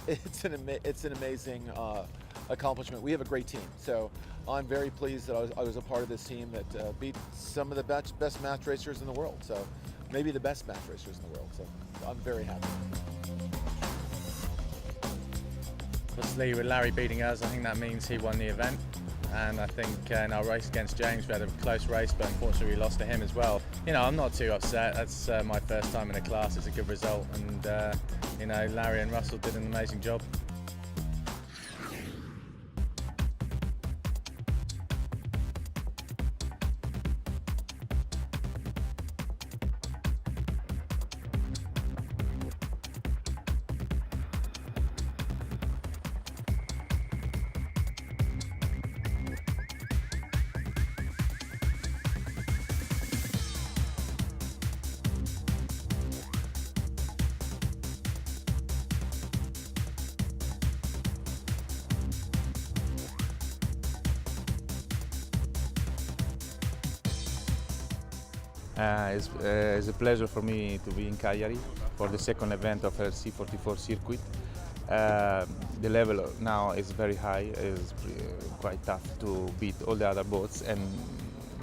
it's an amazing accomplishment. We have a great team, so I'm very pleased that I was a part of this team that beat some of the best match racers in the world. So maybe the best match racers in the world. So I'm very happy. Obviously, with Larry beating us, I think that means he won the event. And I think in our race against James, we had a close race, but unfortunately we lost to him as well. You know, I'm not too upset. That's my first time in a class. It's a good result, and you know, Larry and Russell did an amazing job. It's a pleasure for me to be in Cagliari for the second event of RC44 circuit. The level now is very high. It's quite tough to beat all the other boats and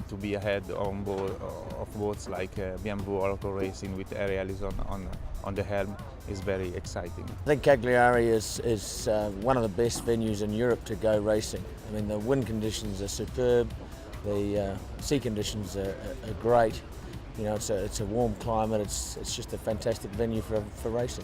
to be ahead of boats like BMW Oracle Racing with Ariel on the helm is very exciting. I think Cagliari is one of the best venues in Europe to go racing. I mean, the wind conditions are superb, the sea conditions are great. You know, it's a warm climate. It's just a fantastic venue for racing.